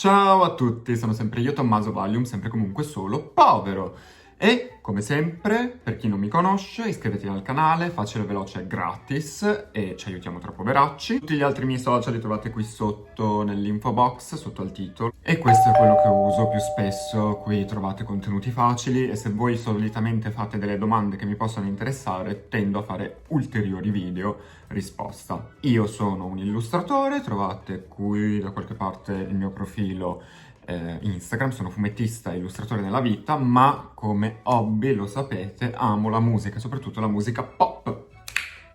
Ciao a tutti, sono sempre io Tommaso Valium, sempre comunque solo povero. E come sempre, per chi non mi conosce, iscrivetevi al canale, facile veloce e gratis e ci aiutiamo tra poveracci. Tutti gli altri miei social li trovate qui sotto nell'info box, sotto al titolo. E questo è quello che uso più spesso, qui trovate contenuti facili e se voi solitamente fate delle domande che mi possono interessare, tendo a fare ulteriori video risposta. Io sono un illustratore, trovate qui da qualche parte il mio profilo Instagram, sono fumettista e illustratore nella vita, ma come hobby, lo sapete, amo la musica, soprattutto la musica pop.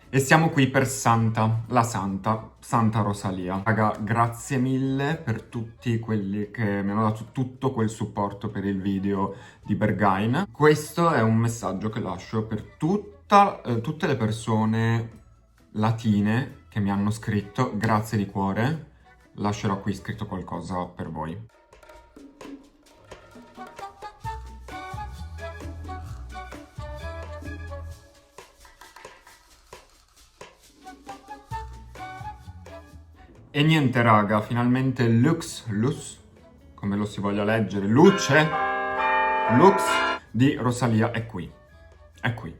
E siamo qui per Santa Rosalia. Raga, grazie mille per tutti quelli che mi hanno dato tutto quel supporto per il video di Berghain. Questo è un messaggio che lascio per tutte le persone latine che mi hanno scritto, grazie di cuore. Lascerò qui scritto qualcosa per voi. E niente raga, finalmente Lux, come lo si voglia leggere, Lux di Rosalia è qui. È qui.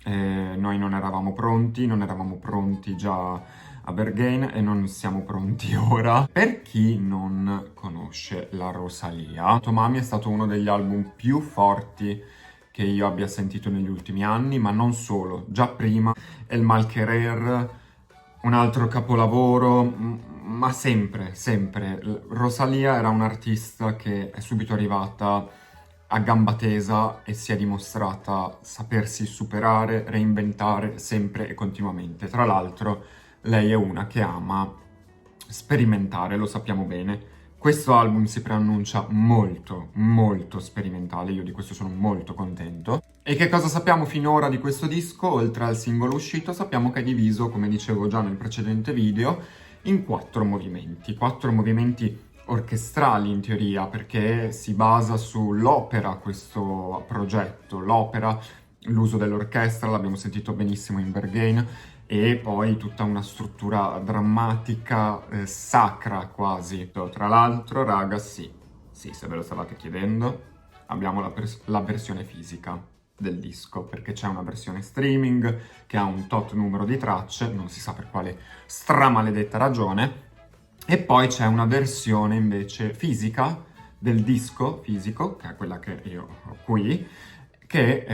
Noi non eravamo pronti già a Berghain e non siamo pronti ora. Per chi non conosce la Rosalia, Tomami è stato uno degli album più forti che io abbia sentito negli ultimi anni, ma non solo, già prima El Malquerer, un altro capolavoro, ma sempre. Rosalia era un'artista che è subito arrivata a gamba tesa e si è dimostrata sapersi superare, reinventare sempre e continuamente. Tra l'altro, lei è una che ama sperimentare, lo sappiamo bene. Questo album si preannuncia molto sperimentale, io di questo sono molto contento. E che cosa sappiamo finora di questo disco? Oltre al singolo uscito, sappiamo che è diviso, come dicevo già nel precedente video, in 4 movimenti orchestrali in teoria, perché si basa sull'opera questo progetto, l'opera, l'uso dell'orchestra, l'abbiamo sentito benissimo in Berghain, e poi tutta una struttura drammatica, sacra quasi. Tra l'altro, raga, sì, se ve lo stavate chiedendo, abbiamo la versione fisica del disco, perché c'è una versione streaming che ha un tot numero di tracce, non si sa per quale stramaledetta ragione, e poi c'è una versione invece fisica del disco fisico, che è quella che io ho qui, che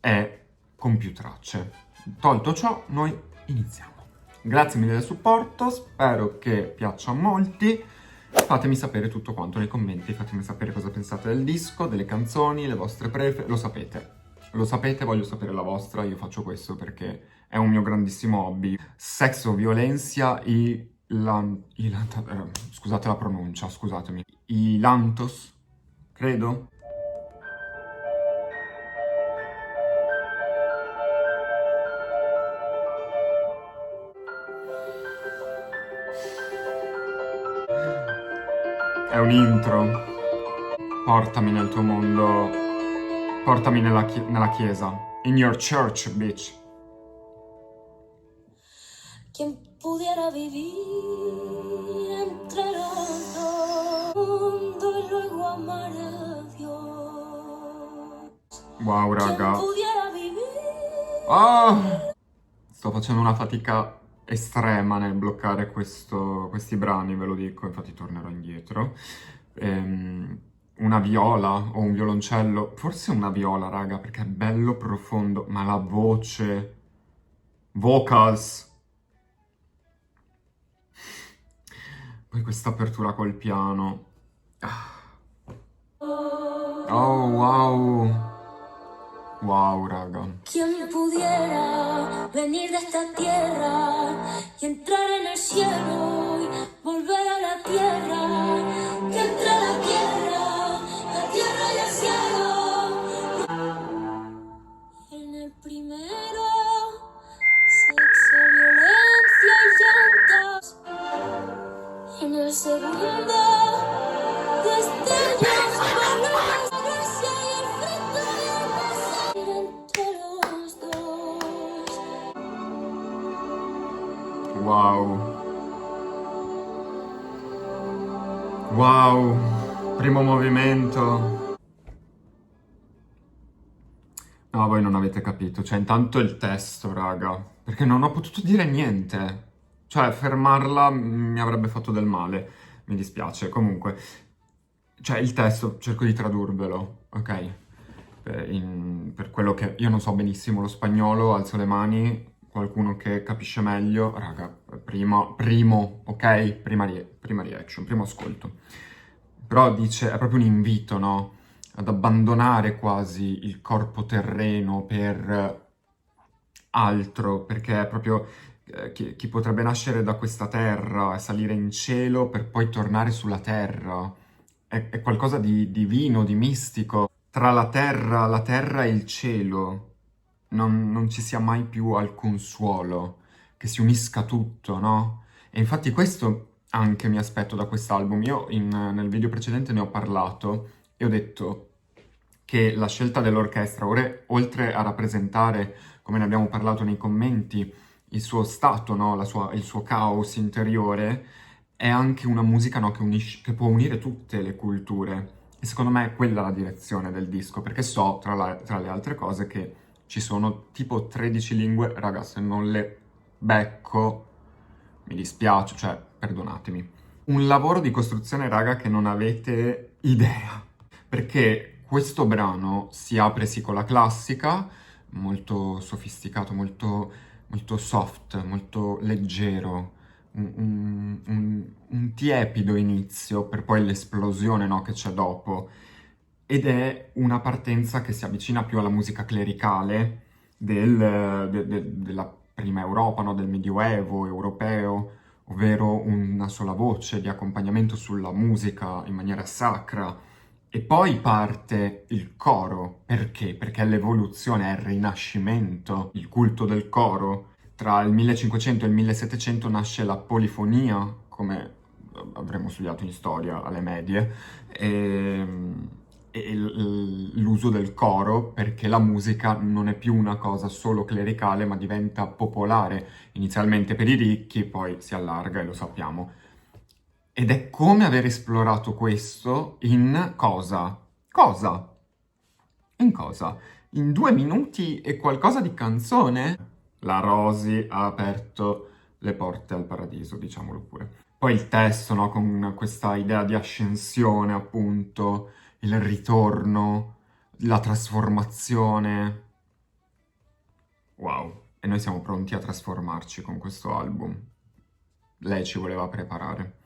è con più tracce. Tolto ciò, noi iniziamo. Grazie mille del supporto, spero che piaccia a molti. Fatemi sapere tutto quanto nei commenti, fatemi sapere cosa pensate del disco, delle canzoni, le vostre prefe, lo sapete, voglio sapere la vostra, io faccio questo perché è un mio grandissimo hobby. Sexo, violenza, scusate la pronuncia, scusatemi. Ilantos, credo? È un intro. Portami nel tuo mondo. Portami nella chiesa. In your church, bitch. Quien pudiera vivir entre los dos mundos y luego amar a Dios. Wow, raga. Quien pudiera vivir. Ah! Sto facendo una fatica estrema nel bloccare questi brani, ve lo dico, infatti tornerò indietro. Una viola o un violoncello, forse una viola, raga, perché è bello profondo, ma la voce, vocals. Poi questa apertura col piano. Oh, wow. Wow, raga. Quien pudiera venir de esta tierra y entrar en el cielo y volver a la tierra, que entre la tierra y el cielo. En el primero, sexo, violencia y llantas. En el segundo, destellos, colores, gracia y el frito y el placer entre los dos. Wow. Wow, primo movimento. No, voi non avete capito, cioè intanto il testo, raga, perché non ho potuto dire niente. Cioè, fermarla mi avrebbe fatto del male, mi dispiace. Comunque, cioè il testo, cerco di tradurvelo, ok? Per quello che io non so benissimo lo spagnolo, alzo le mani, qualcuno che capisce meglio, raga, primo, ok? Prima reaction, primo ascolto. Però dice, è proprio un invito, no? Ad abbandonare quasi il corpo terreno per altro, perché è proprio chi potrebbe nascere da questa terra e salire in cielo per poi tornare sulla terra. È qualcosa di divino, di mistico. Tra la terra e il cielo non ci sia mai più alcun suolo, che si unisca tutto, no? E infatti questo anche mi aspetto da quest'album. Io nel video precedente ne ho parlato e ho detto che la scelta dell'orchestra, oltre a rappresentare, come ne abbiamo parlato nei commenti, il suo stato, no? Il suo caos interiore, è anche una musica, no, che può unire tutte le culture. E secondo me è quella la direzione del disco, perché so, tra le altre cose, che ci sono tipo 13 lingue, raga, se non le becco, mi dispiace, cioè, perdonatemi. Un lavoro di costruzione, raga, che non avete idea. Perché questo brano si apre sì con la classica, molto sofisticato, molto soft, molto leggero, un tiepido inizio per poi l'esplosione, no, che c'è dopo. Ed è una partenza che si avvicina più alla musica clericale della prima Europa, no, del Medioevo europeo, ovvero una sola voce di accompagnamento sulla musica in maniera sacra. E poi parte il coro. Perché? Perché è l'evoluzione, è il rinascimento, il culto del coro. Tra il 1500 e il 1700 nasce la polifonia, come avremmo studiato in storia alle medie, e, l'uso del coro, perché la musica non è più una cosa solo clericale, ma diventa popolare, inizialmente per i ricchi, poi si allarga e lo sappiamo. Ed è come aver esplorato questo in cosa? Cosa? In cosa? In 2 minuti e qualcosa di canzone? La Rosy ha aperto le porte al paradiso, diciamolo pure. Poi il testo, no? Con questa idea di ascensione, appunto, il ritorno, la trasformazione. Wow. E noi siamo pronti a trasformarci con questo album. Lei ci voleva preparare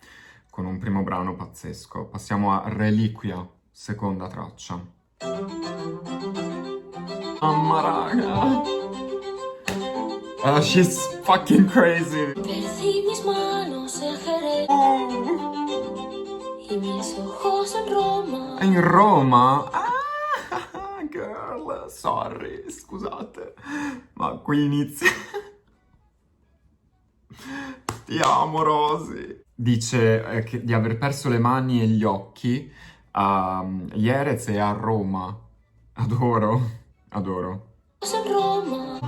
con un primo brano pazzesco. Passiamo a Reliquia, seconda traccia. Mamma raga! She's fucking crazy! Perdí mis manos en Jerez y mis ojos en Roma. In Roma? Ah, girl, sorry, scusate. Ma qui inizia... Ti amo, Rosy. Dice di aver perso le mani e gli occhi a Jerez e a Roma. Adoro, adoro. En Roma,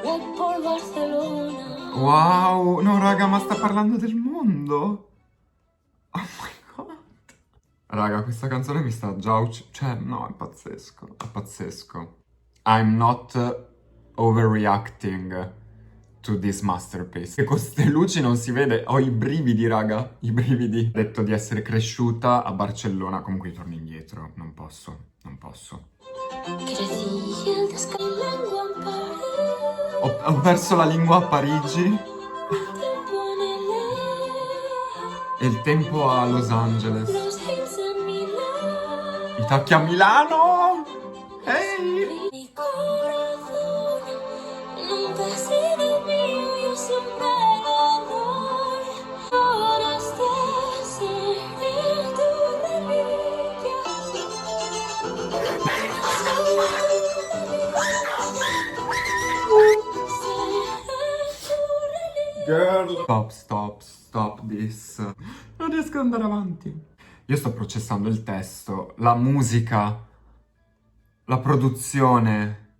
por Barcelona. Wow, no raga, ma sta parlando del mondo? Oh my god. Raga, questa canzone mi sta già cioè, no, è pazzesco, è pazzesco. I'm not overreacting to this masterpiece. E con queste luci non si vede, ho i brividi, raga, i brividi. Ho detto di essere cresciuta a Barcellona, comunque torno indietro, non posso, non posso. Crecí el lengua en París. Ho perso la lingua a Parigi Tiempo en LA. e il tempo a Los Angeles. Los hits en Milán. I tacchi a Milano! Ehi! Mi corazón nunca ha sido mío, yo siempre amor. Ahora estás en tu reliquia. Girl! Stop this. Non riesco ad andare avanti. Io sto processando il testo, la musica, la produzione.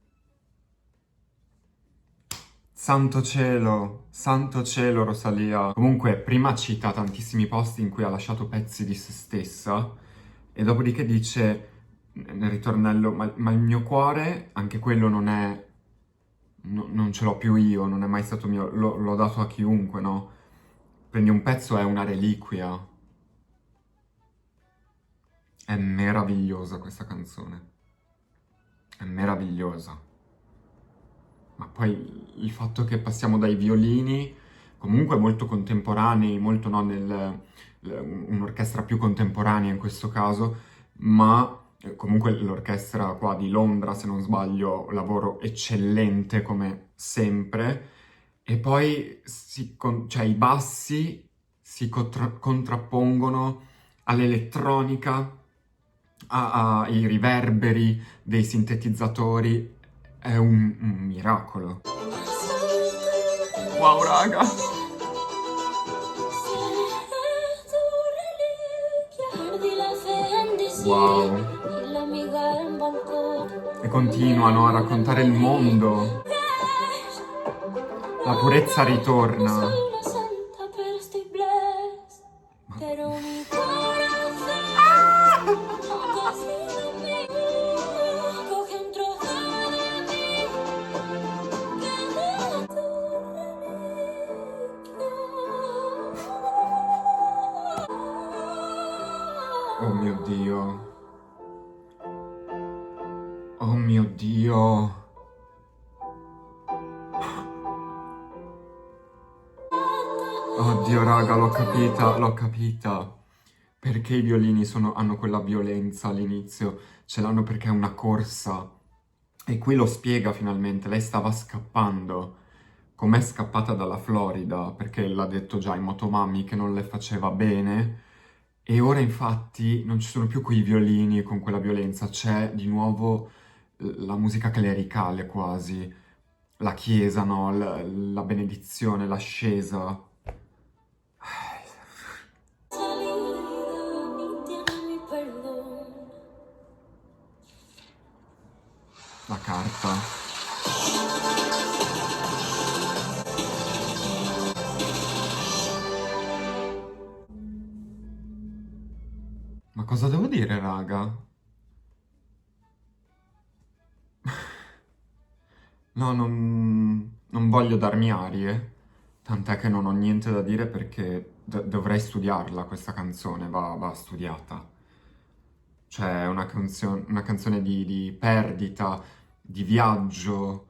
Santo cielo, Rosalia. Comunque, prima cita tantissimi posti in cui ha lasciato pezzi di se stessa e dopodiché dice nel ritornello, ma il mio cuore, anche quello non è, non ce l'ho più io, non è mai stato mio, l'ho dato a chiunque, no? Prendi un pezzo, è una reliquia. È meravigliosa questa canzone. È meravigliosa. Ma poi il fatto che passiamo dai violini, comunque molto contemporanei, molto no, un'orchestra più contemporanea in questo caso, ma comunque l'orchestra qua di Londra, se non sbaglio, lavoro eccellente come sempre, e poi cioè, i bassi si contrappongono all'elettronica, ai riverberi dei sintetizzatori, è un miracolo. Wow, raga! Wow! E continuano a raccontare il mondo. La purezza ritorna. Oh mio Dio. Oh mio Dio. Oddio, raga, l'ho capita. Perché i violini hanno quella violenza all'inizio? Ce l'hanno perché è una corsa. E qui lo spiega finalmente. Lei stava scappando. Com'è scappata dalla Florida, perché l'ha detto già in Motomami che non le faceva bene. E ora infatti non ci sono più quei violini con quella violenza, c'è di nuovo la musica clericale quasi, la chiesa, no? La benedizione, l'ascesa. La carta. Ma cosa devo dire, raga? No, non voglio darmi arie, tant'è che non ho niente da dire perché dovrei studiarla questa canzone, va studiata. Cioè, è una canzone di perdita, di viaggio,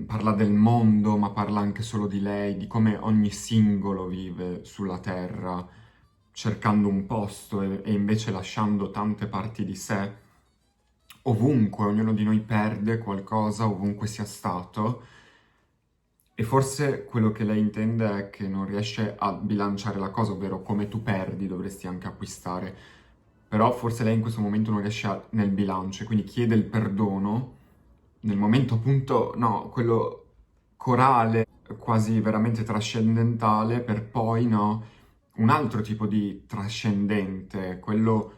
parla del mondo, ma parla anche solo di lei, di come ogni singolo vive sulla Terra, cercando un posto e invece lasciando tante parti di sé. Ovunque, ognuno di noi perde qualcosa, ovunque sia stato. E forse quello che lei intende è che non riesce a bilanciare la cosa, ovvero come tu perdi dovresti anche acquistare. Però forse lei in questo momento non riesce nel bilancio, e quindi chiede il perdono nel momento appunto, no, quello corale, quasi veramente trascendentale, per poi, no, un altro tipo di trascendente, quello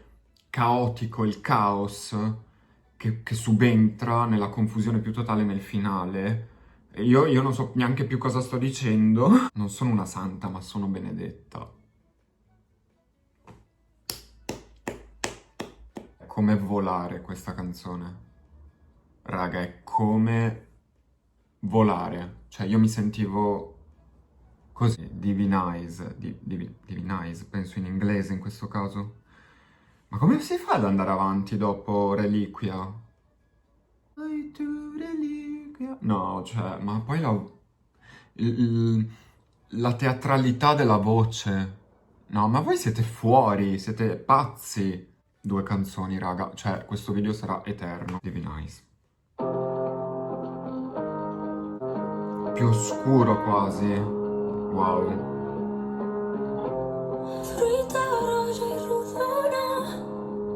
caotico, il caos, che subentra nella confusione più totale nel finale. E io non so neanche più cosa sto dicendo. Non sono una santa, ma sono benedetta. È come volare questa canzone. Raga, è come volare. Cioè, io mi sentivo così, divinize, divinize, penso in inglese in questo caso. Ma come si fa ad andare avanti dopo Reliquia? Vai to Reliquia. No, cioè, ma poi la teatralità della voce. No, ma voi siete fuori, siete pazzi. Due canzoni, raga. Cioè, questo video sarà eterno. Divinize. Più oscuro quasi. Wow.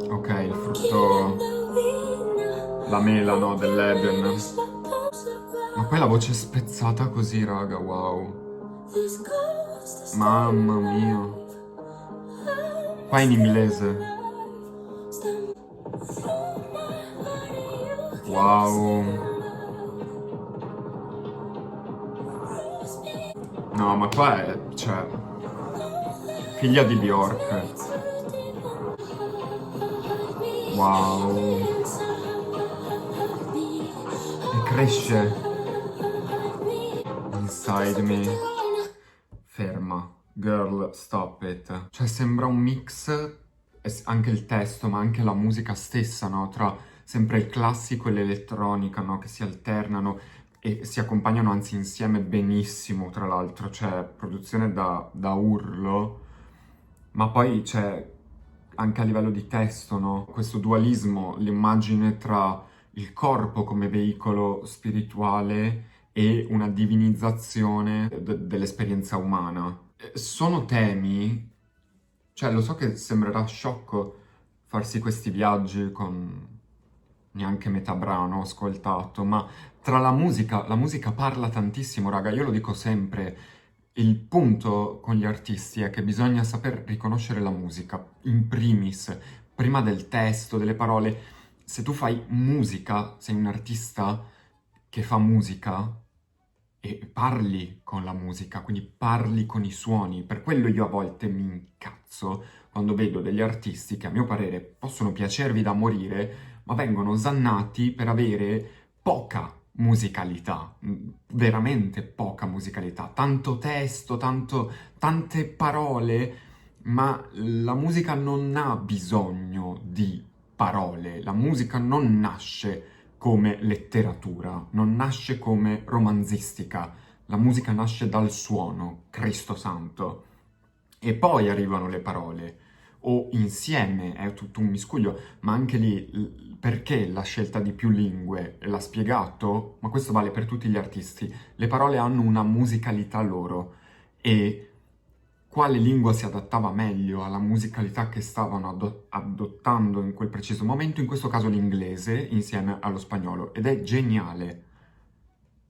Ok, il frutto... La mela, no, dell'Eden. Ma poi la voce è spezzata così, raga, wow. Mamma mia. Qua in inglese. Wow. No, ma qua è, cioè, figlia di Bjork. Wow. E cresce inside me. Ferma. Girl, stop it. Cioè, sembra un mix, anche il testo, ma anche la musica stessa, no? Tra sempre il classico e l'elettronica, no? Che si alternano e si accompagnano anzi insieme benissimo, tra l'altro. Cioè, produzione da urlo. Ma poi c'è anche a livello di testo, no? Questo dualismo, l'immagine tra il corpo come veicolo spirituale e una divinizzazione dell'esperienza umana. Sono temi, cioè lo so che sembrerà sciocco farsi questi viaggi con neanche metà brano ascoltato, ma tra la musica parla tantissimo, raga, io lo dico sempre. Il punto con gli artisti è che bisogna saper riconoscere la musica, in primis, prima del testo, delle parole. Se tu fai musica, sei un artista che fa musica e parli con la musica, quindi parli con i suoni. Per quello io a volte mi incazzo quando vedo degli artisti che a mio parere possono piacervi da morire, ma vengono osannati per avere poca musicalità, veramente poca musicalità, tanto testo, tante parole, ma la musica non ha bisogno di parole, la musica non nasce come letteratura, non nasce come romanzistica, la musica nasce dal suono, Cristo santo, e poi arrivano le parole, o insieme, è tutto un miscuglio, ma anche lì perché la scelta di più lingue l'ha spiegato, ma questo vale per tutti gli artisti, le parole hanno una musicalità loro e quale lingua si adattava meglio alla musicalità che stavano adottando in quel preciso momento, in questo caso l'inglese insieme allo spagnolo, ed è geniale.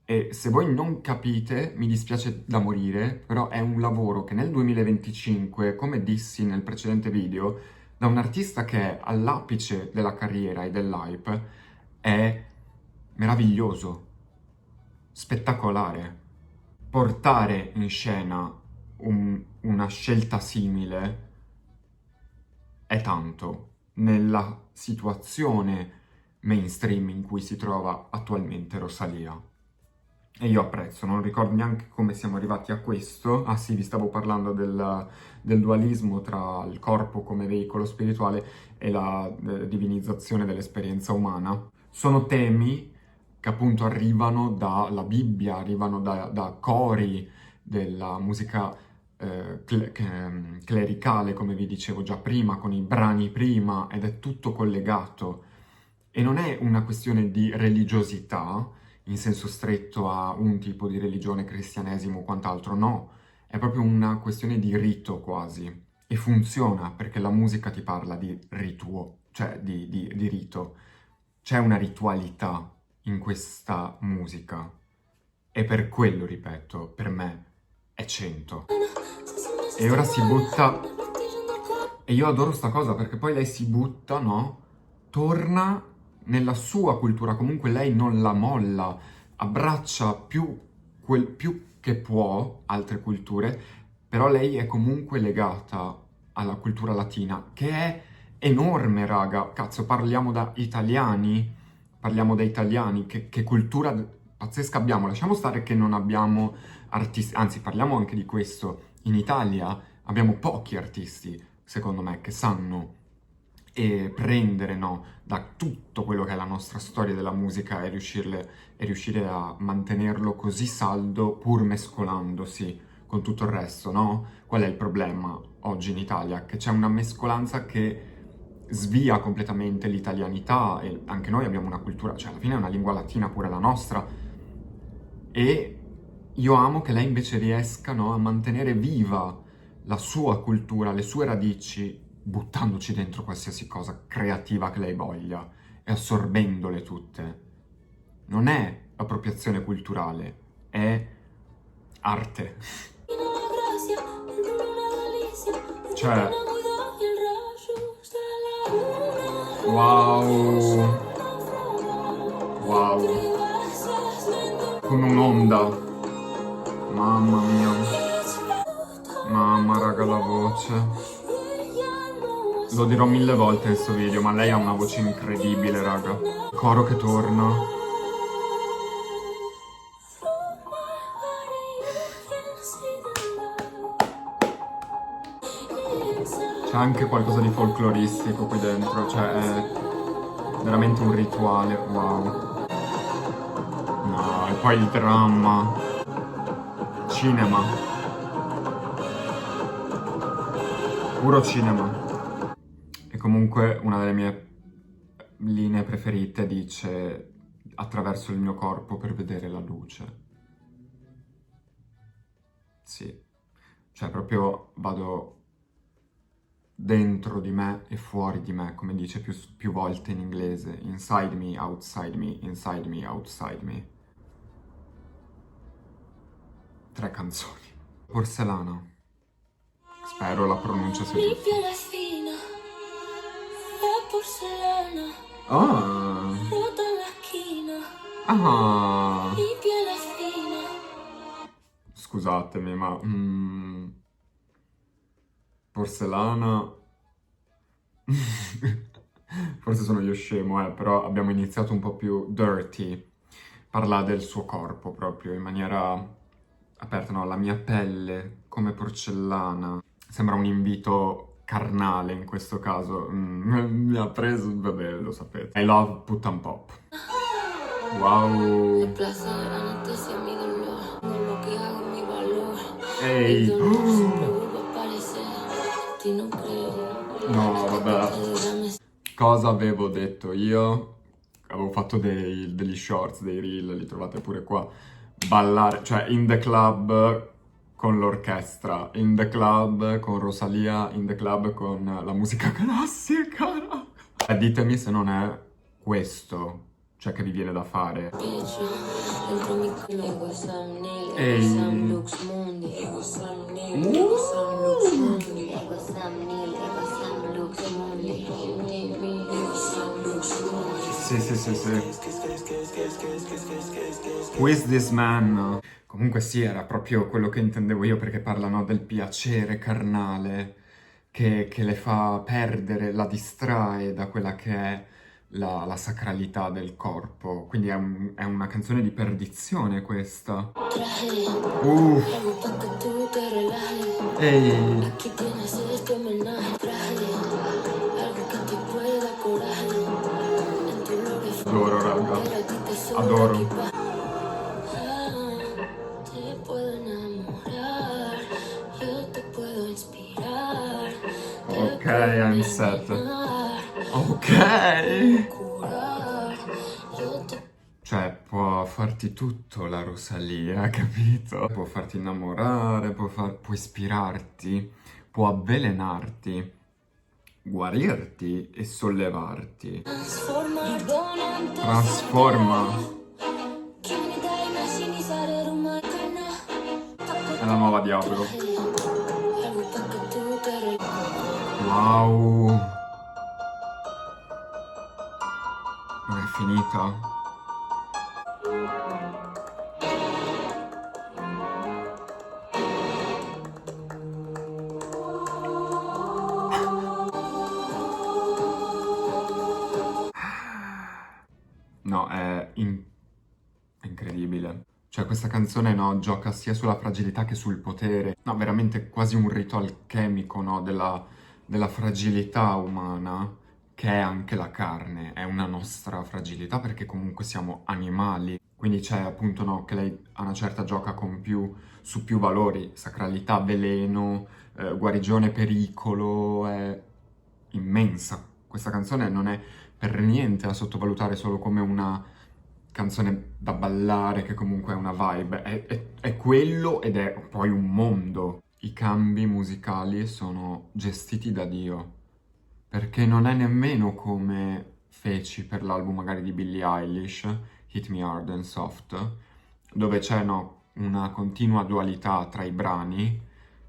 E se voi non capite, mi dispiace da morire, però è un lavoro che nel 2025, come dissi nel precedente video, da un artista che è all'apice della carriera e dell'hype, è meraviglioso, spettacolare. Portare in scena una scelta simile è tanto nella situazione mainstream in cui si trova attualmente Rosalía. E io apprezzo, non ricordo neanche come siamo arrivati a questo. Ah sì, vi stavo parlando del dualismo tra il corpo come veicolo spirituale e la divinizzazione dell'esperienza umana. Sono temi che appunto arrivano dalla Bibbia, arrivano da cori della musica clericale, come vi dicevo già prima, con i brani prima, ed è tutto collegato. E non è una questione di religiosità, in senso stretto a un tipo di religione, cristianesimo o quant'altro, no. È proprio una questione di rito quasi. E funziona perché la musica ti parla di rituo, cioè di rito. C'è una ritualità in questa musica. E per quello, ripeto, per me è 100. E ora si butta... E io adoro sta cosa perché poi lei si butta, no? Torna nella sua cultura, comunque lei non la molla, abbraccia più che può altre culture, però lei è comunque legata alla cultura latina, che è enorme, raga. Cazzo, parliamo da italiani, che cultura pazzesca abbiamo. Lasciamo stare che non abbiamo artisti, anzi parliamo anche di questo. In Italia abbiamo pochi artisti, secondo me, che sanno prendere, no, da tutto quello che è la nostra storia della musica e riuscire a mantenerlo così saldo pur mescolandosi con tutto il resto, no? Qual è il problema oggi in Italia? Che c'è una mescolanza che svia completamente l'italianità e anche noi abbiamo una cultura, cioè alla fine è una lingua latina pure la nostra, e io amo che lei invece riesca, no, a mantenere viva la sua cultura, le sue radici, buttandoci dentro qualsiasi cosa creativa che lei voglia e assorbendole tutte. Non è appropriazione culturale, è arte. Cioè... Wow! Wow! Con un'onda Mamma mia. Mamma, raga, la voce. Lo dirò 1000 volte in sto video, ma lei ha una voce incredibile, raga. Coro che torna. C'è anche qualcosa di folcloristico qui dentro, cioè è veramente un rituale, wow. No, e poi il dramma. Cinema. Puro cinema. E comunque una delle mie linee preferite dice: attraverso il mio corpo per vedere la luce. Sì, cioè proprio vado dentro di me e fuori di me, come dice più volte in inglese. Inside me, outside me, inside me, outside me. 3 canzoni. Porcelana. Spero la pronuncia sia Mi giusta. piel es fina, es porcelana, Ah, rota en la esquina. ah. Mi piel es fina. Scusatemi, ma porcelana. Forse sono io scemo, però abbiamo iniziato un po' più dirty. Parla del suo corpo proprio in maniera aperta, no? La mia pelle come porcellana. Sembra un invito carnale in questo caso. Mi ha preso, vabbè, lo sapete. I love put and pop. Wow. El placer anestesia mi dolor, con lo que hago mi valor. Ehi. El dolor siempre vuelve a aparecer. Ti non creo. No, vabbè. Cosa avevo detto io? Avevo fatto degli shorts, dei reel, li trovate pure qua. Ballare, cioè in the club con l'orchestra, in the club con Rosalia, in the club con la musica classica. Ditemi se non è questo, cioè che vi viene da fare. Ehi. Sì, sì, sì, sì. Who is this man? Comunque sì, era proprio quello che intendevo io, perché parlano del piacere carnale che le fa perdere, la distrae da quella che è la sacralità del corpo. Quindi è una canzone di perdizione questa. Ehi. Adoro, raga. Adoro. Te puedo enamorar, yo te puedo inspirar. Ok, I'm set. Ok. Cioè, può farti tutto la Rosalia, capito? Può farti innamorare, può ispirarti, può avvelenarti, guarirti e sollevarti. Trasforma. È la nuova Diablo. Wow. Non è finita? No, è incredibile. Cioè, questa canzone, no, gioca sia sulla fragilità che sul potere. No, veramente quasi un rito alchemico, no, della fragilità umana, che è anche la carne. È una nostra fragilità perché comunque siamo animali. Quindi c'è appunto, no, che lei a una certa gioca su più valori. Sacralità, veleno, guarigione, pericolo. È immensa. Questa canzone non è per niente da sottovalutare solo come una canzone da ballare, che comunque è una vibe, è quello ed è poi un mondo. I cambi musicali sono gestiti da Dio, perché non è nemmeno come feci per l'album magari di Billie Eilish, Hit Me Hard and Soft, dove c'è, no, una continua dualità tra i brani.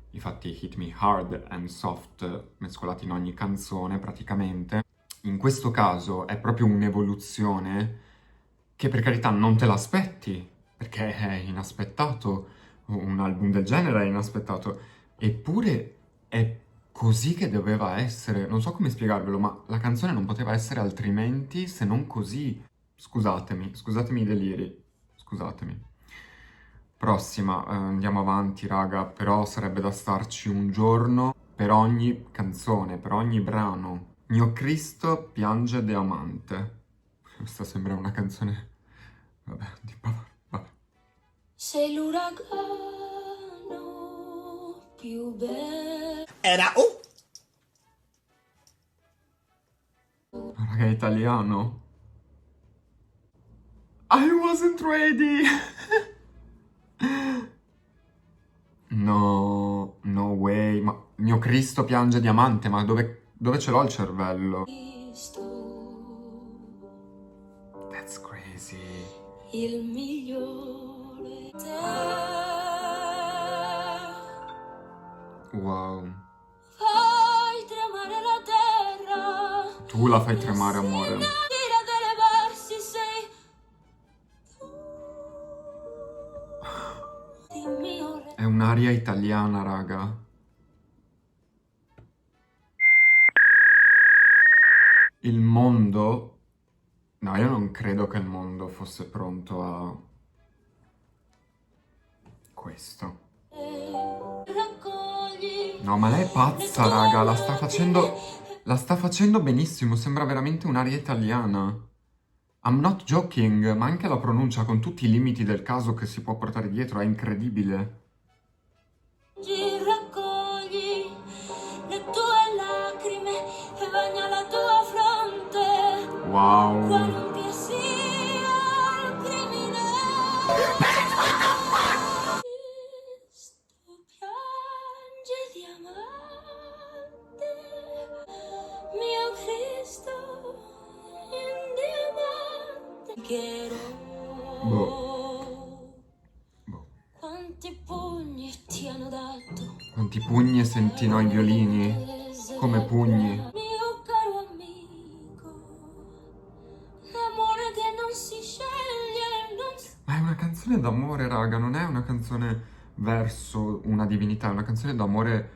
Infatti Hit Me Hard and Soft mescolati in ogni canzone praticamente. In questo caso è proprio un'evoluzione che per carità non te l'aspetti, perché è inaspettato un album del genere è inaspettato. Eppure è così che doveva essere. Non so come spiegarvelo, ma la canzone non poteva essere altrimenti se non così. Scusatemi i deliri. Scusatemi. Prossima, andiamo avanti, raga, però sarebbe da starci un giorno per ogni canzone, per ogni brano. Mio Cristo piange de amante. Questa sembra una canzone. Vabbè, vabbè. Sei l'uragano più bello. Era Raga, è italiano. I wasn't ready! No, no way. Ma mio Cristo piange diamante, ma dove ce l'ho il cervello? That's crazy. Il migliore te. Wow. Fai tremare la terra. Tu la fai tremare, amore. Ira d'elevarsi sei tu. Dimmi ora. È un'aria italiana, raga. Il mondo... No, io non credo che il mondo fosse pronto a... questo. Raccogli. No, ma lei è pazza, raga. La sta facendo benissimo. Sembra veramente un'aria italiana. I'm not joking, ma anche la pronuncia con tutti i limiti del caso che si può portare dietro è incredibile. Raccogli le tue lacrime e bagna la tua fronte. Wow. Qualunque sia il crimine. Cristo piange diamante. Mio Cristo in diamante. Boh. Quanti pugni ti hanno dato? Quanti pugni sentino i violini? Come pugni. Mio caro amico, l'amore che non si sceglie, non si... Ma è una canzone d'amore, raga, non è una canzone verso una divinità, è una canzone d'amore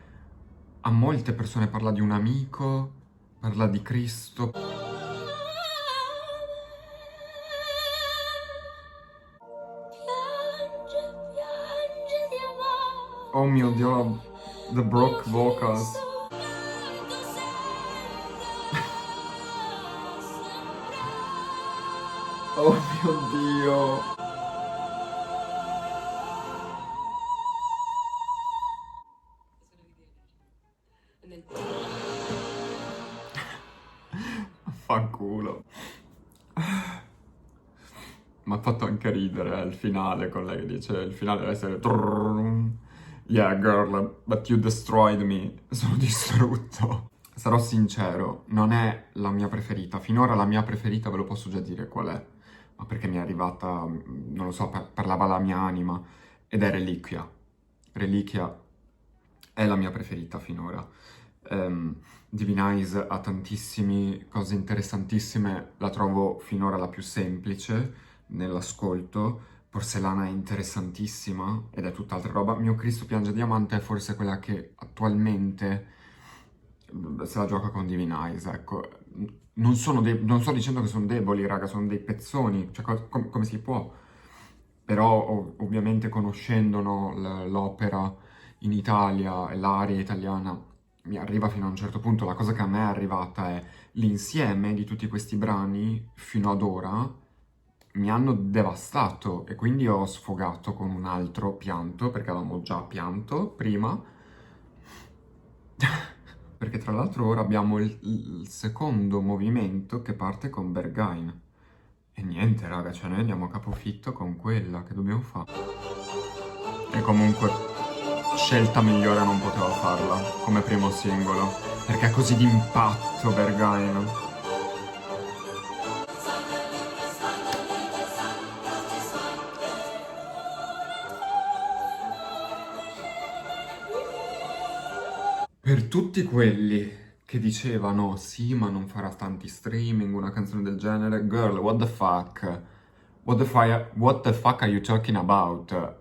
a molte persone. Parla di un amico, parla di Cristo. Piange diamante. Oh mio Dio, the broke vocals. Oh mio Dio. Fanculo. Mi ha fatto anche ridere il finale con lei che dice il finale deve essere Yeah girl, but you destroyed me. Sono distrutto. Sarò sincero, non è la mia preferita. Finora la mia preferita ve lo posso già dire qual è. Ma perché mi è arrivata, non lo so, parlava la mia anima. Ed è Reliquia. Reliquia è la mia preferita finora. Divine Eyes ha tantissime cose interessantissime, la trovo finora la più semplice nell'ascolto. Porcellana è interessantissima ed è tutt'altra roba. Mio Cristo piange diamante è forse quella che attualmente se la gioca con Divine Eyes, ecco. Non sto dicendo che sono deboli, raga, sono dei pezzoni, cioè come si può? Però ovviamente conoscendo l'opera in Italia e l'area italiana mi arriva fino a un certo punto. La cosa che a me è arrivata è l'insieme di tutti questi brani fino ad ora mi hanno devastato e quindi ho sfogato con un altro pianto, perché avevamo già pianto prima, perché tra l'altro ora abbiamo il secondo movimento che parte con Berghain. E niente, raga, cioè noi andiamo a capofitto con quella, che dobbiamo fare? E comunque, scelta migliore non potevo farla come primo singolo, perché è così d'impatto Berghain. Per tutti quelli che dicevano sì, ma non farà tanti streaming, una canzone del genere, girl, what the fuck? What the fuck are you talking about?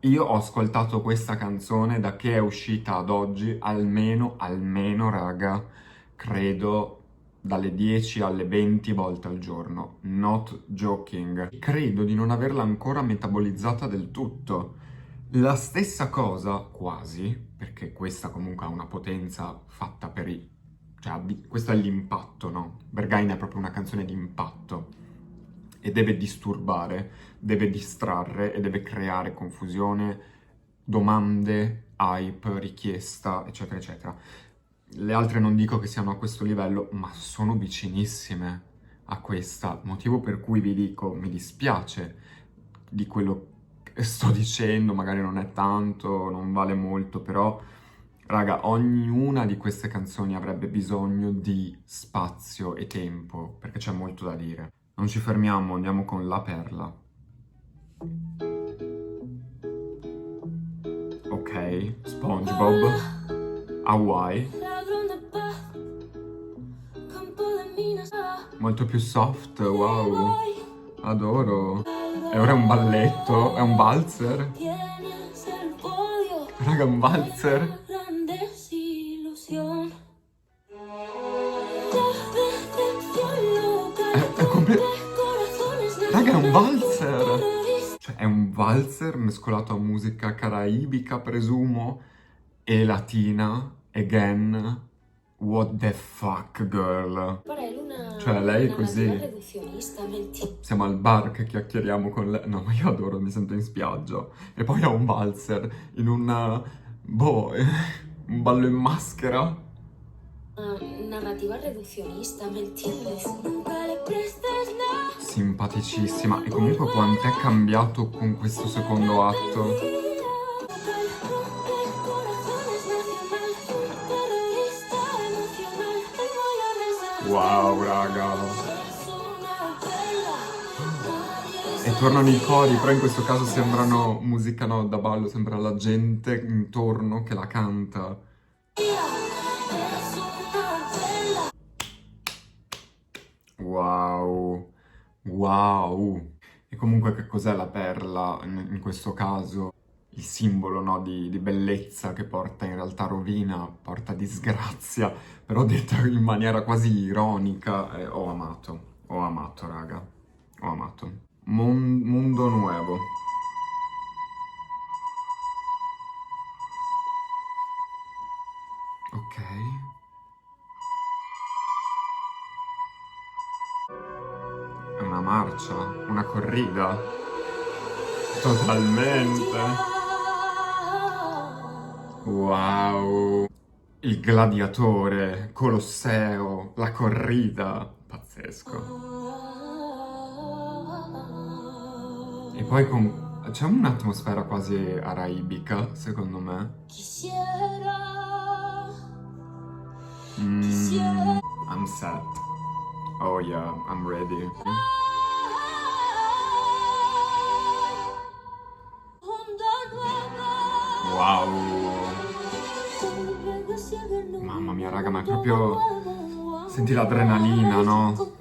Io ho ascoltato questa canzone da che è uscita ad oggi almeno, raga, credo dalle 10 alle 20 volte al giorno. Not joking. Credo di non averla ancora metabolizzata del tutto. La stessa cosa, quasi, perché questa comunque ha una potenza fatta per i... cioè, questo è l'impatto, no? Berghain è proprio una canzone di impatto e deve disturbare, deve distrarre e deve creare confusione, domande, hype, richiesta, eccetera, eccetera. Le altre non dico che siano a questo livello, ma sono vicinissime a questa, motivo per cui vi dico, mi dispiace di quello che sto dicendo, magari non è tanto, non vale molto, però, raga, ognuna di queste canzoni avrebbe bisogno di spazio e tempo, perché c'è molto da dire. Non ci fermiamo, andiamo con La Perla. Ok, SpongeBob, Hawaii. Molto più soft, wow, adoro. E ora è un balletto, è un valzer. Raga, un valzer. Raga, è un valzer. Cioè, è un valzer mescolato a musica caraibica, presumo, e latina, again. What the fuck, girl? Cioè, lei è così. Siamo al bar che chiacchieriamo con lei. No, ma io adoro, mi sento in spiaggia. E poi ha un valzer in un... boh, un ballo in maschera. Narrativa reduzionista, ¿me entiendes? Simpaticissima. E comunque quant'è cambiato con questo secondo atto. Wow, raga. E tornano i cori, però in questo caso sembrano musica no, da ballo, sembra la gente intorno che la canta. Wow, wow. E comunque che cos'è la perla in questo caso? Il simbolo, no, di bellezza che porta in realtà rovina, porta disgrazia, però detta in maniera quasi ironica. Ho amato, raga, ho amato. Mundo nuevo. Ok. È una marcia, una corrida. Totalmente. Wow. Il gladiatore, Colosseo, la corrida. Pazzesco. E poi c'è un'atmosfera quasi araibica, secondo me. I'm set. Oh yeah, I'm ready. Wow. Mamma mia, raga, ma è proprio... Senti l'adrenalina, no?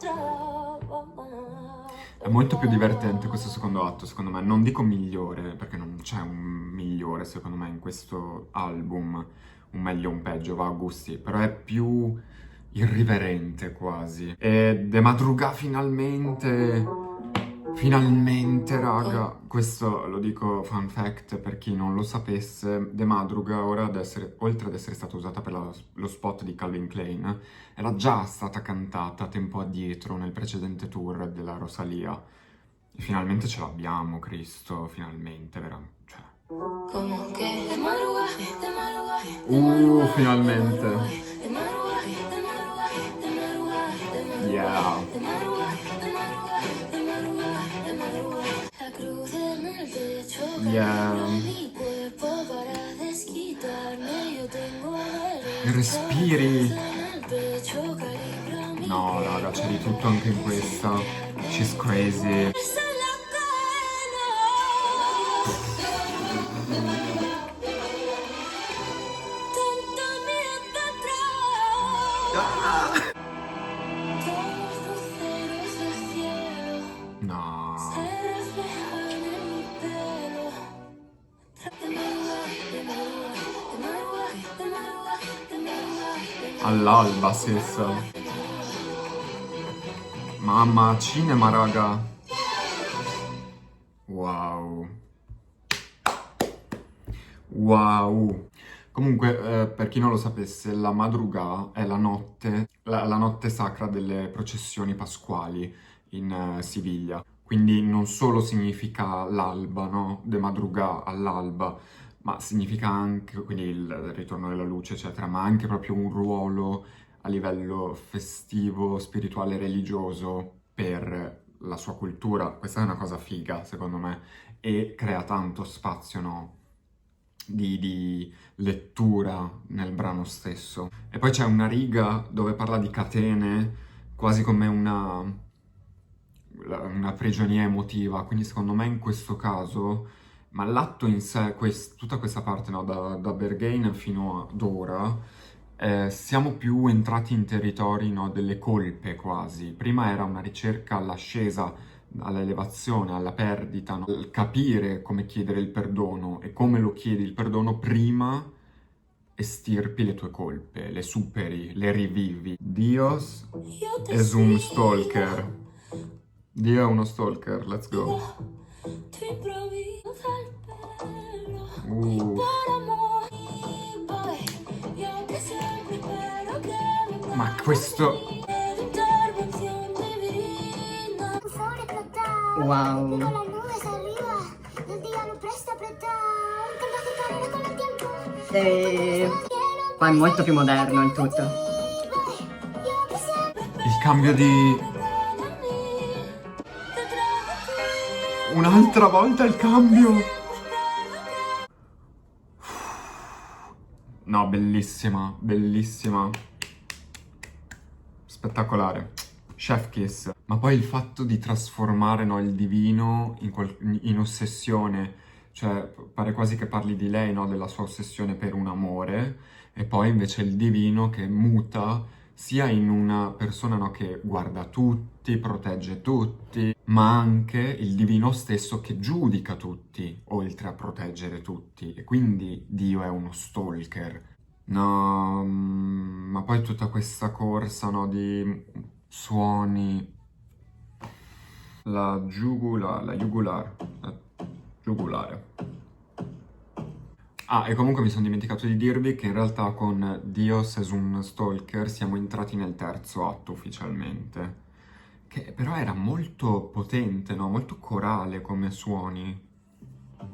È molto più divertente questo secondo atto, secondo me. Non dico migliore, perché non c'è un migliore, secondo me, in questo album. Un meglio o un peggio, va a gusti. Però è più irriverente, quasi. E De Madruga finalmente... Finalmente, raga, questo lo dico fun fact per chi non lo sapesse, De Madruga ora oltre ad essere stata usata per lo spot di Calvin Klein, era già stata cantata tempo addietro nel precedente tour della Rosalía. E finalmente ce l'abbiamo, Cristo, finalmente, veramente. Finalmente. Yeah. Yeah. Respiri. No, raga, c'è di tutto anche in questa. She's crazy. All'alba, stessa. Mamma, cinema, raga. Wow. Wow. Comunque, per chi non lo sapesse, la madrugà è la notte, la notte sacra delle processioni pasquali in Siviglia. Quindi non solo significa l'alba, no? De madrugà all'alba, ma significa anche, quindi il ritorno della luce, eccetera, ma anche proprio un ruolo a livello festivo, spirituale, religioso per la sua cultura. Questa è una cosa figa, secondo me, e crea tanto spazio, no? Di lettura nel brano stesso. E poi c'è una riga dove parla di catene, quasi come una prigionia emotiva, quindi secondo me in questo caso, ma l'atto in sé, tutta questa parte, no, da Berghain fino ad ora, siamo più entrati in territori, no, delle colpe quasi. Prima era una ricerca all'ascesa, all'elevazione, alla perdita, no? Il capire come chiedere il perdono e come lo chiedi il perdono prima estirpi le tue colpe, le superi, le rivivi. Dios Yo te es un sigo. stalker. Dio è uno stalker, let's go. Tu improviso el pelo Uh, por amor. Yo que siempre espero que venga ma questo... tu intervención divina. Fuori crottato, Wow. con las nubes arriba, el día no presta apretado, tanto que camina con el tiempo. E poi è molto più moderno il tutto. Yo que siempre Il cambio di... para mí. Detrás de ti, Un'altra volta il cambio! No, bellissima, bellissima. Spettacolare. Chef kiss. Ma poi il fatto di trasformare, no, il divino in ossessione, cioè pare quasi che parli di lei, no, della sua ossessione per un amore, e poi invece il divino che muta sia in una persona, no, che guarda tutti, protegge tutti, ma anche il divino stesso che giudica tutti, oltre a proteggere tutti. E quindi Dio è uno stalker. No, ma poi tutta questa corsa, no, di suoni, la giugulare. Ah, e comunque mi sono dimenticato di dirvi che in realtà con Dios es un stalker siamo entrati nel terzo atto ufficialmente, che però era molto potente, no? Molto corale come suoni. Ho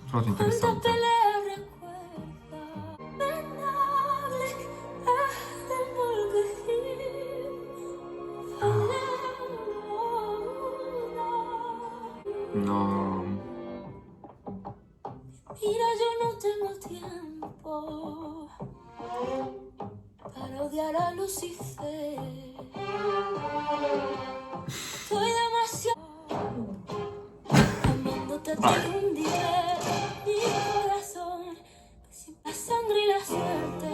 trovato cuántas interessante. peleas recuerda. Venable es el volver. No, Mira, yo no tengo tiempo para odiar a Lucifer. Estoy demasiado amándote te hundiré mi corazón, que sin la sangre y la suerte.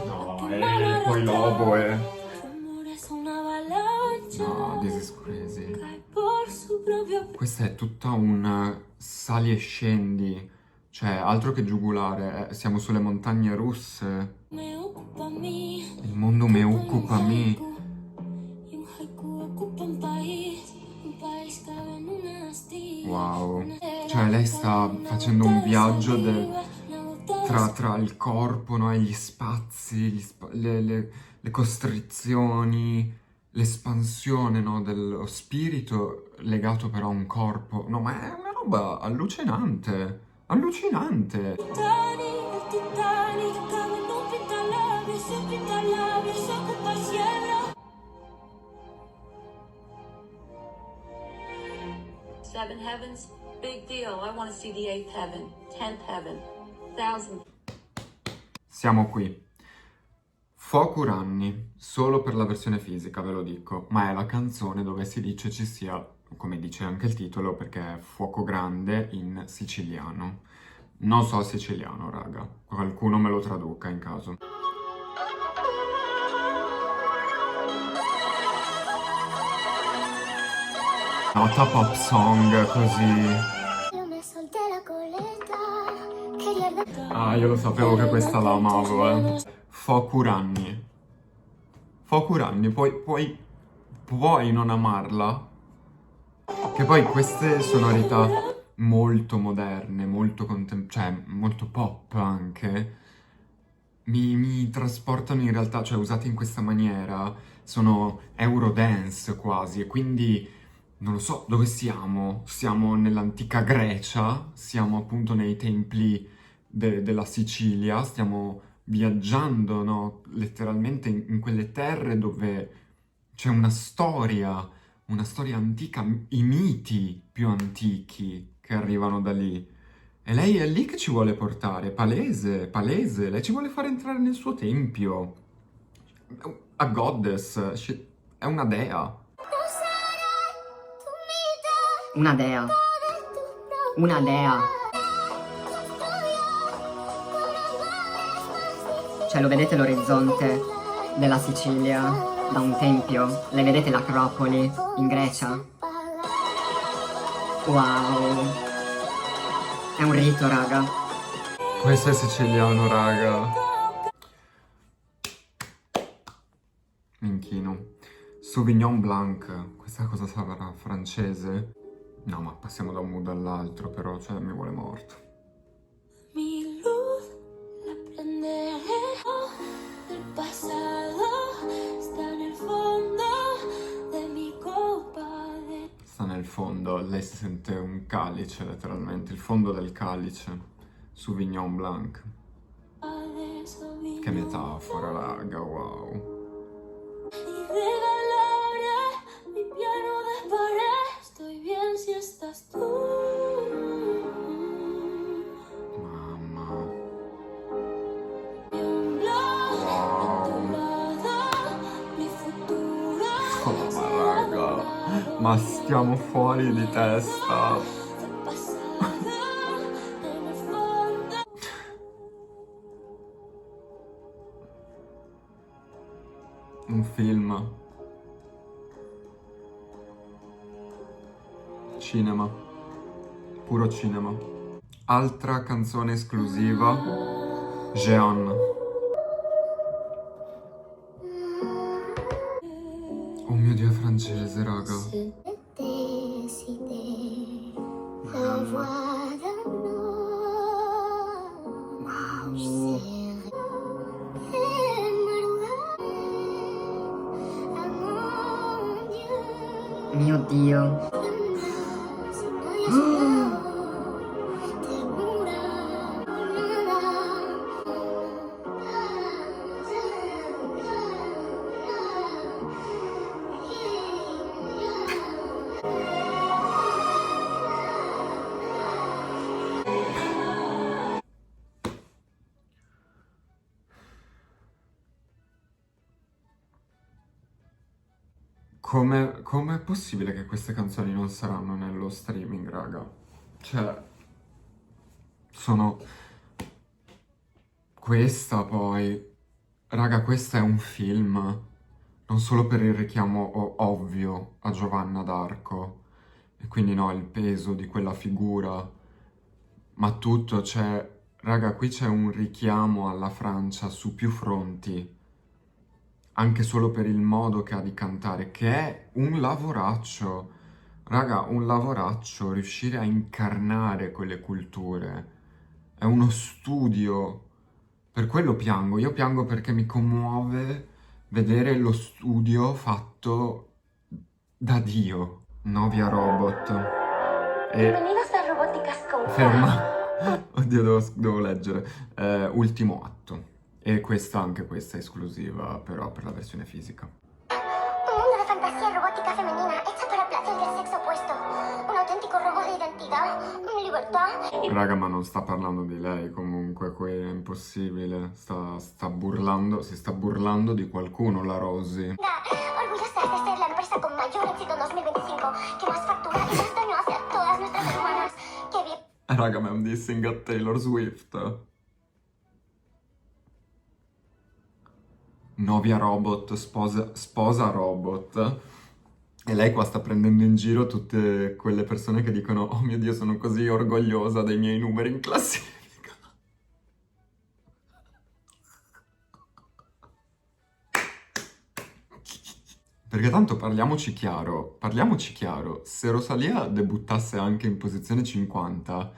no, Tu mano poi Lobo è... Tu amor es una avalancha, No, this is crazy. cae por su propio Questa è tutta un sali e scendi, cioè altro che giugulare, siamo sulle montagne russe, me ocupa a mí. il mondo me occupa me. Y un haiku ocupa un país cabe en una astilla. Wow, cioè lei sta facendo un viaggio tra il corpo, no, e gli spazi, le costrizioni, l'espansione, no, dello spirito legato però a un corpo. No, ma è una roba allucinante, allucinante. El Titanic cabe en un pintalabios, y un pintalabios ocupa el cielo. Seven heavens, big deal. I want to see the eighth heaven, 10th heaven, 1000th. Siamo qui. Fuoco Ranni, solo per la versione fisica, ve lo dico, ma è la canzone dove si dice ci sia, come dice anche il titolo, perché è fuoco grande in siciliano. Non so siciliano, raga. Qualcuno me lo traduca in caso. Nota pop song così. yo me solté la coleta, quería dar Ah, io lo sapevo che questa la amavo, Fuoco Ranni. Fokuranni, puoi non amarla? Che poi queste sonorità molto moderne, molto cioè molto pop anche, mi trasportano in realtà, cioè usate in questa maniera, sono Eurodance quasi, e quindi non lo so dove siamo. Siamo nell'antica Grecia, siamo appunto nei templi della Sicilia, stiamo viaggiando, no? Letteralmente in quelle terre dove c'è una storia antica, i miti più antichi che arrivano da lì. E lei è lì che ci vuole portare, palese, palese, lei ci vuole fare entrare nel suo tempio. A goddess, è una dea. Una dea. Una dea. Cioè, lo vedete l'orizzonte della Sicilia da un tempio? Le vedete l'Acropoli in Grecia? Wow. È un rito, raga. Questo è siciliano, raga. Mi inchino. Sauvignon Blanc. Questa cosa sarà francese? No, ma passiamo da un mood all'altro, però, cioè, mi vuole morto. Mi luz la prenderé del pasado, está en el fondo de mi copa de Sta nel fondo, lei si sente un calice, letteralmente, il fondo del calice. Sauvignon Blanc. Sauvignon. Che metafora, raga, wow. Y regalaré mi piano de pared. Estoy bien si estás tú. Mamma. Mi blog, tu lado, mi futuro. Oh, ma raga, ma stiamo fuori di testa. Del pasado, en el fondo. Un film. Cinema. Puro cinema. Altra canzone esclusiva. Jeon. Oh mio Dio, è francese, raga. Décidé la voix d'un Wow. Mio Dio. Com'è possibile che queste canzoni non saranno nello streaming, raga? Cioè, sono... Questa poi... Raga, questo è un film, non solo per il richiamo ovvio a Giovanna d'Arco, e quindi no, il peso di quella figura, ma tutto c'è... Raga, qui c'è un richiamo alla Francia su più fronti, anche solo per il modo che ha di cantare, che è un lavoraccio. Raga, un lavoraccio, riuscire a incarnare quelle culture. È uno studio. Per quello piango. Io piango perché mi commuove vedere lo studio fatto da Dio. Novia Robot. E... Bienvenidos a Robótica Scout. Ferma. Oddio, devo leggere. Ultimo atto. E anche questa è esclusiva, però per la versione fisica. Un mundo de fantasía robótica femenina hecha para el placer del sexo opuesto. Un auténtico robo de identidad, libertad. Raga, ma non sta parlando di lei comunque, qui è impossibile. Si sta burlando di qualcuno, la Rosy. Orgullosas de ser la empresa con mayor éxito en 2025, que más factura y más daño hace a todas nuestras hermanas. Que bien. Raga, ma è un dissing a Taylor Swift. Novia Robot, sposa Robot. E lei qua sta prendendo in giro tutte quelle persone che dicono: oh mio Dio, sono così orgogliosa dei miei numeri in classifica. Perché tanto parliamoci chiaro, se Rosalía debuttasse anche in posizione 50,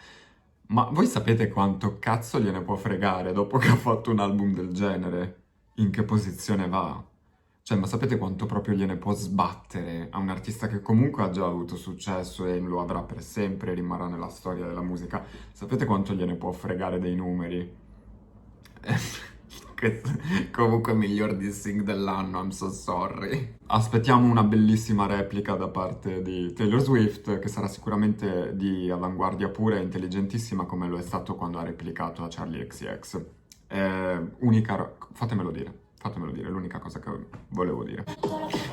ma voi sapete quanto cazzo gliene può fregare dopo che ha fatto un album del genere? In che posizione va? Cioè, ma sapete quanto proprio gliene può sbattere a un artista che comunque ha già avuto successo e lo avrà per sempre, rimarrà nella storia della musica? Sapete quanto gliene può fregare dei numeri? Comunque miglior dissing dell'anno, I'm so sorry. Aspettiamo una bellissima replica da parte di Taylor Swift, che sarà sicuramente di avanguardia pura e intelligentissima come lo è stato quando ha replicato a Charlie XCX. Fatemelo dire, l'unica cosa che volevo dire.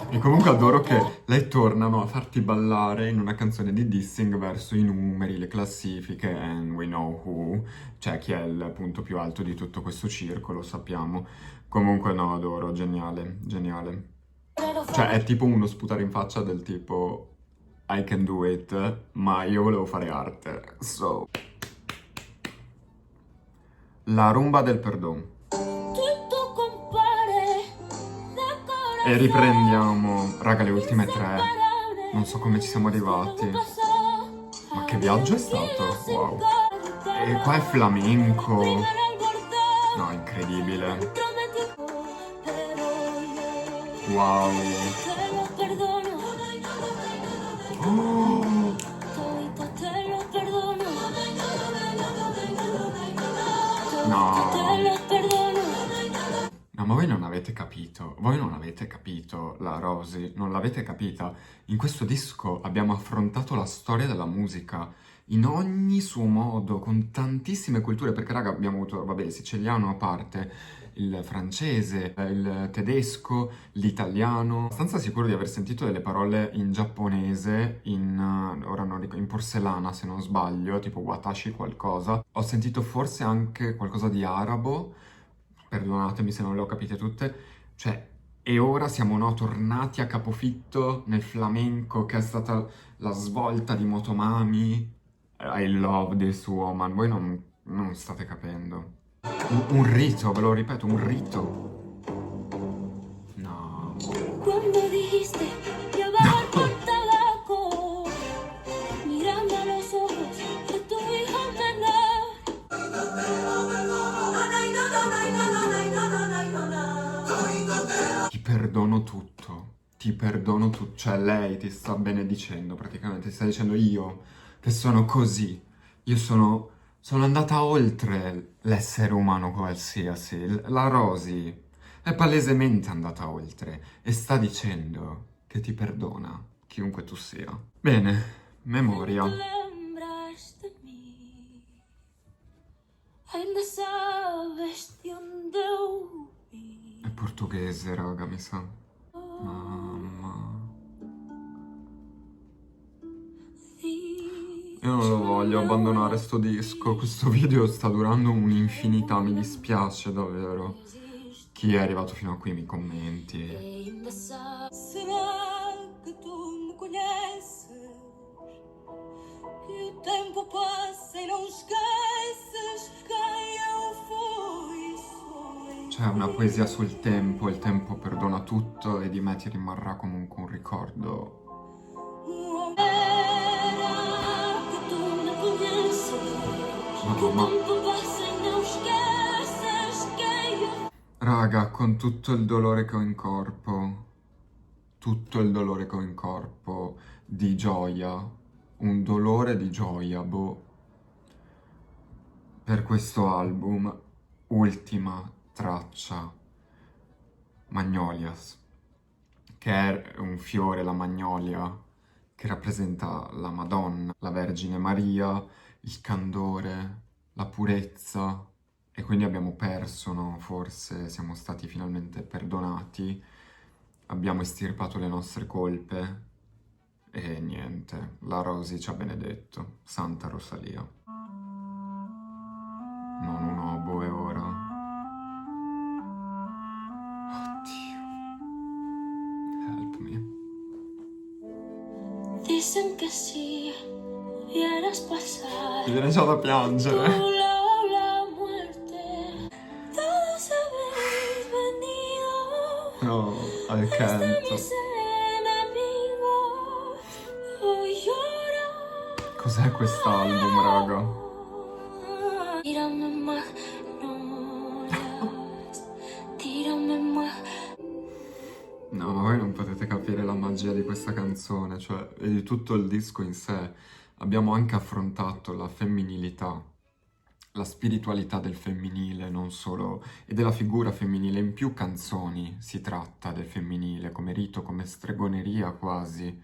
E comunque adoro che lei tornano a farti ballare in una canzone di dissing verso i numeri, le classifiche, and we know who, cioè chi è il punto più alto di tutto questo circo, lo sappiamo. Comunque no, adoro, geniale, geniale. Cioè è tipo uno sputare in faccia del tipo I can do it, ma io volevo fare arte, so... La rumba del perdono. E riprendiamo, raga, le ultime 3. Non so come ci siamo arrivati. Ma che viaggio è stato? Wow. E qua è flamenco. No, incredibile. Wow. Oh. No. No, ma voi non avete capito, la Rosy, non l'avete capita. In questo disco abbiamo affrontato la storia della musica in ogni suo modo, con tantissime culture, perché raga abbiamo avuto, vabbè, il siciliano a parte, il francese, il tedesco, l'italiano. Abbastanza sicuro di aver sentito delle parole in giapponese, ora non ricordo, in porcellana se non sbaglio, tipo watashi qualcosa. Ho sentito forse anche qualcosa di arabo, perdonatemi se non le ho capite tutte, cioè, e ora siamo tornati a capofitto nel flamenco, che è stata la svolta di Motomami. I love this woman, voi non state capendo. Un rito, ve lo ripeto, un rito. No. Cuando dijiste que bajar por tabaco, mirando a los ojos de tu hijo menor. Ti perdono tutto, cioè lei ti sta benedicendo praticamente, ti sta dicendo io che sono così, io sono andata oltre l'essere umano qualsiasi, la Rosy è palesemente andata oltre e sta dicendo che ti perdona, chiunque tu sia. Bene, memoria. Lembras de mí. Ainda sabes de onde eu vim. È portoghese, raga, mi sa. Mamma. Io non lo voglio abbandonare sto disco, questo video sta durando un'infinità, mi dispiace davvero. Chi è arrivato fino a qui mi commenti. Será que tu me conheces? Que o tempo passa e não esqueces quem eu fui e sou. C'è una poesia sul tempo, il tempo perdona tutto e di me ti rimarrà comunque un ricordo. Mamma. Raga, con tutto il dolore che ho in corpo, di gioia, un dolore di gioia, boh, per questo album, ultima traccia, Magnolias, che è un fiore, la magnolia, che rappresenta la Madonna, la Vergine Maria, il candore, la purezza, e quindi abbiamo perso, no? Forse siamo stati finalmente perdonati, abbiamo estirpato le nostre colpe e niente, la Rosy ci ha benedetto, Santa Rosalía. Non un oboe ora. Oddio. Help me. Dicen que si vieras pasar Mi viene già da piangere. la muerte, todos habéis venido. No, al Esta canto. miseria Cos'è quest'album, raga? Tírame más, no más. Tírame más. No, ma voi non potete capire la magia di questa canzone, cioè, e di tutto il disco in sé. Abbiamo anche affrontato la femminilità, la spiritualità del femminile, non solo, e della figura femminile. In più canzoni si tratta del femminile, come rito, come stregoneria quasi,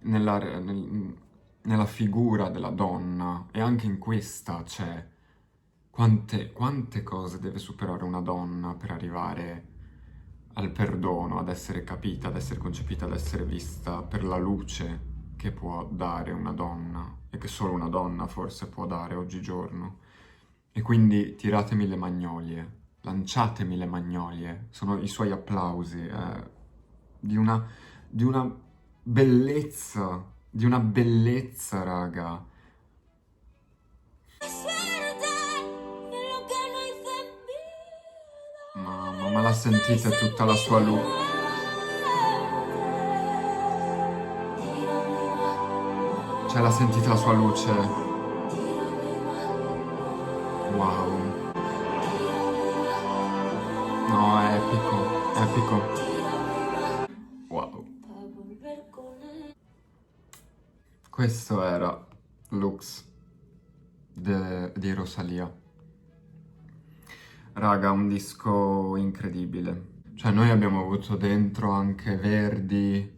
nella figura della donna, e anche in questa c'è quante cose deve superare una donna per arrivare al perdono, ad essere capita, ad essere concepita, ad essere vista per la luce che può dare una donna e che solo una donna forse può dare oggigiorno. E quindi tiratemi le magnolie, lanciatemi le magnolie, sono i suoi applausi, di una bellezza, raga. Mamma, ma la sentite tutta la sua luce? Cioè, la sentite la sua luce? Wow. No, è epico, epico. Wow. Questo era Lux di Rosalía. Raga, un disco incredibile. Cioè, noi abbiamo avuto dentro anche Verdi,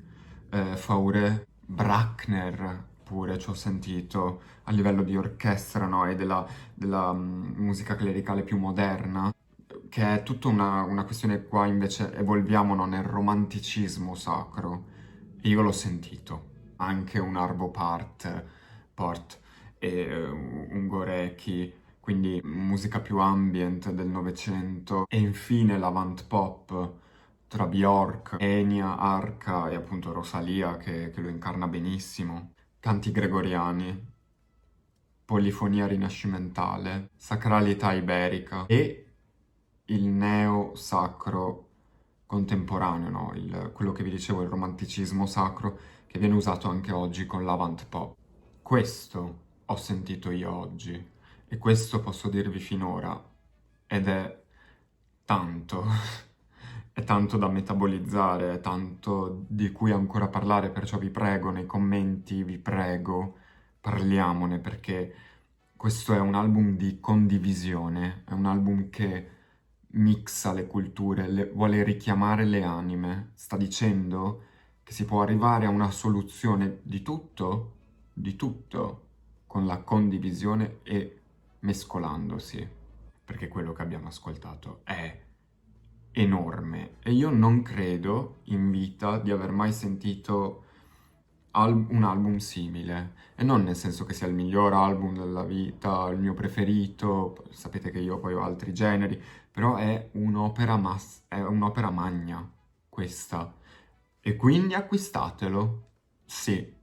Fauré, Bruckner pure ci ho sentito a livello di orchestra, no? E della musica clericale più moderna, che è tutta una questione qua invece evolviamo, no, nel romanticismo sacro. E io l'ho sentito. Anche un Arvo Part e un Gorecki, quindi musica più ambient del Novecento, e infine l'avant pop tra Bjork, Enya, Arca e appunto Rosalía che lo incarna benissimo, canti gregoriani, polifonia rinascimentale, sacralità iberica e il neo-sacro contemporaneo, no? Quello che vi dicevo, il romanticismo sacro che viene usato anche oggi con l'avant pop. Questo ho sentito io oggi. E questo posso dirvi finora, ed è tanto, è tanto da metabolizzare, è tanto di cui ancora parlare, perciò vi prego nei commenti, vi prego, parliamone, perché questo è un album di condivisione, è un album che mixa le culture, vuole richiamare le anime, sta dicendo che si può arrivare a una soluzione di tutto, con la condivisione e mescolandosi, perché quello che abbiamo ascoltato è enorme e io non credo in vita di aver mai sentito un album simile, e non nel senso che sia il miglior album della vita, il mio preferito, sapete che io poi ho altri generi, però è un'opera magna questa, e quindi acquistatelo, sì.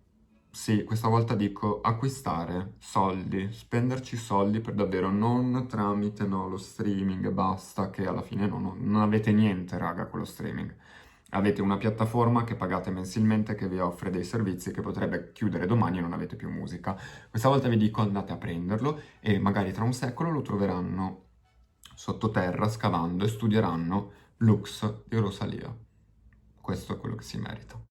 Sì, questa volta dico acquistare soldi, spenderci soldi per davvero, non tramite lo streaming e basta, che alla fine non avete niente, raga, con lo streaming. Avete una piattaforma che pagate mensilmente che vi offre dei servizi che potrebbe chiudere domani e non avete più musica. Questa volta vi dico andate a prenderlo e magari tra un secolo lo troveranno sottoterra scavando e studieranno Lux di Rosalía. Questo è quello che si merita.